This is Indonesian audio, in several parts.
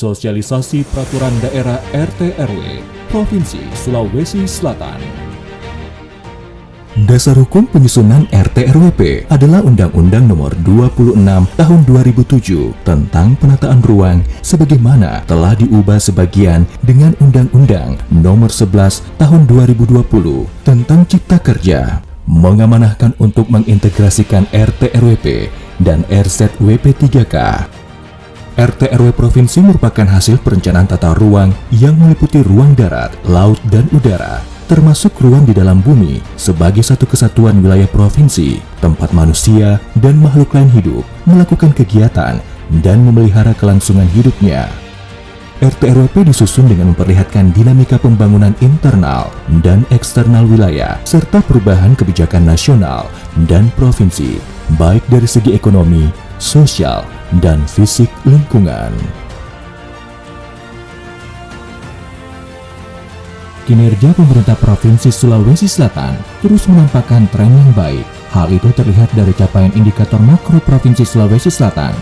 Sosialisasi Peraturan Daerah RT/RW Provinsi Sulawesi Selatan. Dasar hukum penyusunan RT/RWP adalah Undang-Undang Nomor 26 Tahun 2007 tentang penataan ruang sebagaimana telah diubah sebagian dengan Undang-Undang Nomor 11 Tahun 2020 tentang Cipta Kerja, mengamanahkan untuk mengintegrasikan RT/RWP dan RZWP 3K. RT/RW Provinsi merupakan hasil perencanaan tata ruang yang meliputi ruang darat, laut, dan udara, termasuk ruang di dalam bumi sebagai satu kesatuan wilayah provinsi, tempat manusia dan makhluk lain hidup melakukan kegiatan dan memelihara kelangsungan hidupnya. RT/RWP disusun dengan memperlihatkan dinamika pembangunan internal dan eksternal wilayah, serta perubahan kebijakan nasional dan provinsi, baik dari segi ekonomi, sosial, dan fisik lingkungan. Kinerja pemerintah Provinsi Sulawesi Selatan terus menampakkan tren yang baik. Hal itu terlihat dari capaian indikator makro Provinsi Sulawesi Selatan.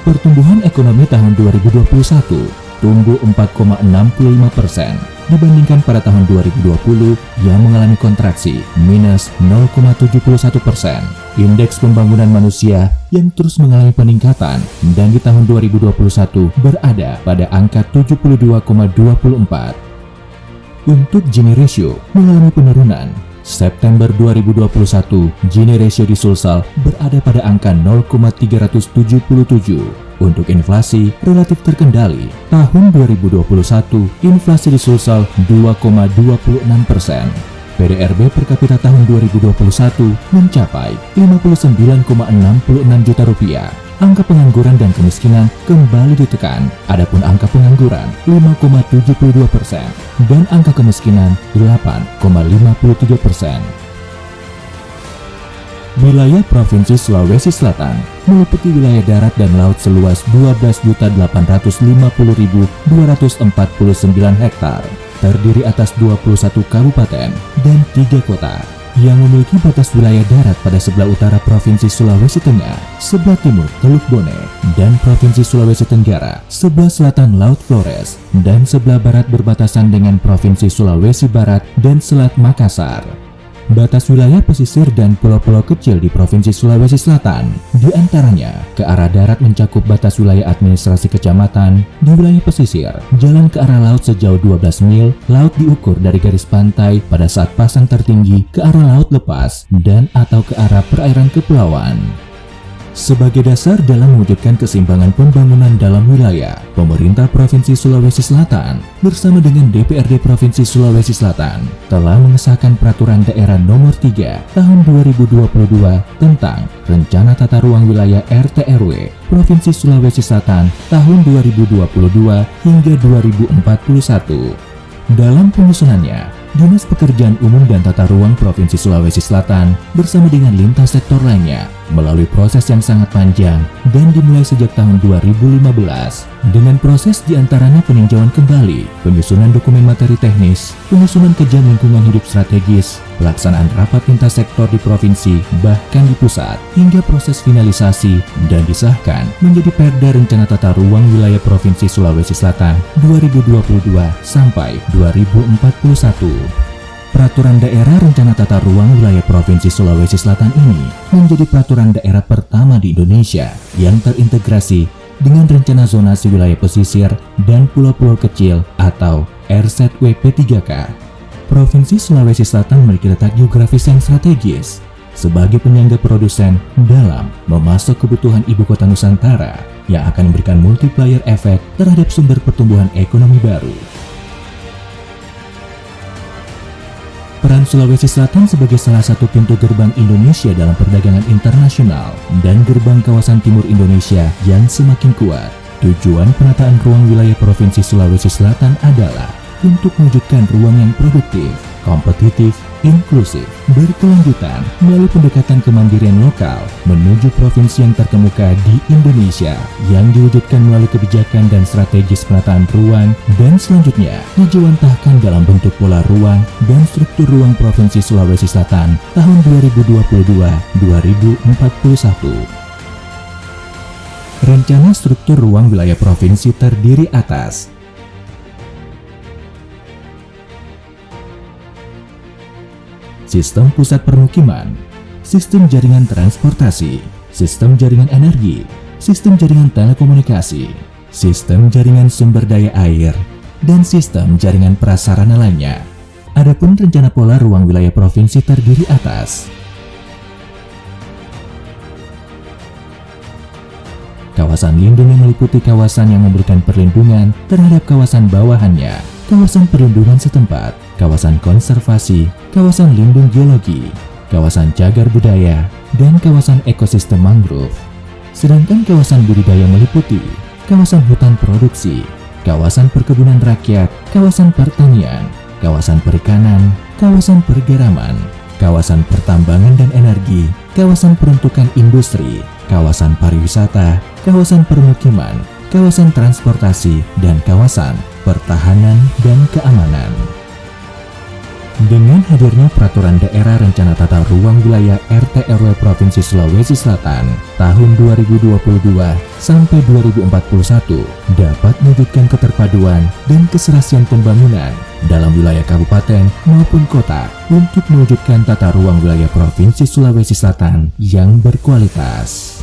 Pertumbuhan ekonomi tahun 2021 tumbuh 4,65% dibandingkan pada tahun 2020 yang mengalami kontraksi minus 0,71%. Indeks pembangunan manusia yang terus mengalami peningkatan dan di tahun 2021 berada pada angka 72,24. Untuk Gini Ratio mengalami penurunan. September 2021, Gini Ratio di Sulsel berada pada angka 0,377. Untuk inflasi relatif terkendali, tahun 2021 inflasi di Sulsel 2,26%. PDRB per kapita tahun 2021 mencapai 59,66 juta rupiah. Angka pengangguran dan kemiskinan kembali ditekan. Adapun angka pengangguran 5,72% dan angka kemiskinan 8,53%. Wilayah Provinsi Sulawesi Selatan meliputi wilayah darat dan laut seluas 12.850.249 hektar, terdiri atas 21 kabupaten dan 3 kota yang memiliki batas wilayah darat pada sebelah utara Provinsi Sulawesi Tengah, sebelah timur Teluk Bone, dan Provinsi Sulawesi Tenggara, sebelah selatan Laut Flores, dan sebelah barat berbatasan dengan Provinsi Sulawesi Barat dan Selat Makassar. Batas wilayah pesisir dan pulau-pulau kecil di Provinsi Sulawesi Selatan, di antaranya ke arah darat mencakup batas wilayah administrasi kecamatan, di wilayah pesisir, jalan ke arah laut sejauh 12 mil, laut diukur dari garis pantai pada saat pasang tertinggi ke arah laut lepas dan atau ke arah perairan kepulauan. Sebagai dasar dalam mewujudkan keseimbangan pembangunan dalam wilayah, pemerintah Provinsi Sulawesi Selatan bersama dengan DPRD Provinsi Sulawesi Selatan telah mengesahkan Peraturan Daerah Nomor 3 Tahun 2022 tentang Rencana Tata Ruang Wilayah RT/RW Provinsi Sulawesi Selatan tahun 2022 hingga 2041. Dalam penyusunannya, Dinas Pekerjaan Umum dan Tata Ruang Provinsi Sulawesi Selatan bersama dengan lintas sektor lainnya melalui proses yang sangat panjang dan dimulai sejak tahun 2015 dengan proses diantaranya peninjauan kembali, penyusunan dokumen materi teknis, penyusunan kajian lingkungan hidup strategis, pelaksanaan rapat lintas sektor di provinsi bahkan di pusat, hingga proses finalisasi dan disahkan menjadi Perda Rencana Tata Ruang Wilayah Provinsi Sulawesi Selatan 2022 sampai 2041. Peraturan Daerah Rencana Tata Ruang Wilayah Provinsi Sulawesi Selatan ini menjadi peraturan daerah pertama di Indonesia yang terintegrasi dengan Rencana Zonasi Wilayah Pesisir dan Pulau-Pulau Kecil atau RZWP 3K. Provinsi Sulawesi Selatan memiliki letak geografis yang strategis sebagai penyangga produsen dalam memasok kebutuhan ibu kota Nusantara yang akan memberikan multiplier efek terhadap sumber pertumbuhan ekonomi baru. Peran Sulawesi Selatan sebagai salah satu pintu gerbang Indonesia dalam perdagangan internasional dan gerbang kawasan timur Indonesia yang semakin kuat. Tujuan penataan ruang wilayah Provinsi Sulawesi Selatan adalah untuk mewujudkan ruang yang produktif, kompetitif, inklusif, berkelanjutan melalui pendekatan kemandirian lokal menuju provinsi yang terkemuka di Indonesia yang diwujudkan melalui kebijakan dan strategis penataan ruang dan selanjutnya dijawantahkan dalam bentuk pola ruang dan struktur ruang Provinsi Sulawesi Selatan tahun 2022-2041. Rencana struktur ruang wilayah provinsi terdiri atas sistem pusat permukiman, sistem jaringan transportasi, sistem jaringan energi, sistem jaringan telekomunikasi, sistem jaringan sumber daya air, dan sistem jaringan prasarana lainnya. Adapun rencana pola ruang wilayah provinsi terdiri atas kawasan lindung yang meliputi kawasan yang memberikan perlindungan terhadap kawasan bawahannya, kawasan perlindungan setempat, kawasan konservasi, kawasan lindung geologi, kawasan cagar budaya, dan kawasan ekosistem mangrove. Sedangkan kawasan budidaya meliputi kawasan hutan produksi, kawasan perkebunan rakyat, kawasan pertanian, kawasan perikanan, kawasan pergaraman, kawasan pertambangan dan energi, kawasan peruntukan industri, kawasan pariwisata, kawasan permukiman, kawasan transportasi, dan kawasan pertahanan dan keamanan. Dengan hadirnya Peraturan Daerah Rencana Tata Ruang Wilayah RT/RW Provinsi Sulawesi Selatan tahun 2022 sampai 2041 dapat mewujudkan keterpaduan dan keserasian pembangunan dalam wilayah kabupaten maupun kota untuk mewujudkan tata ruang wilayah Provinsi Sulawesi Selatan yang berkualitas.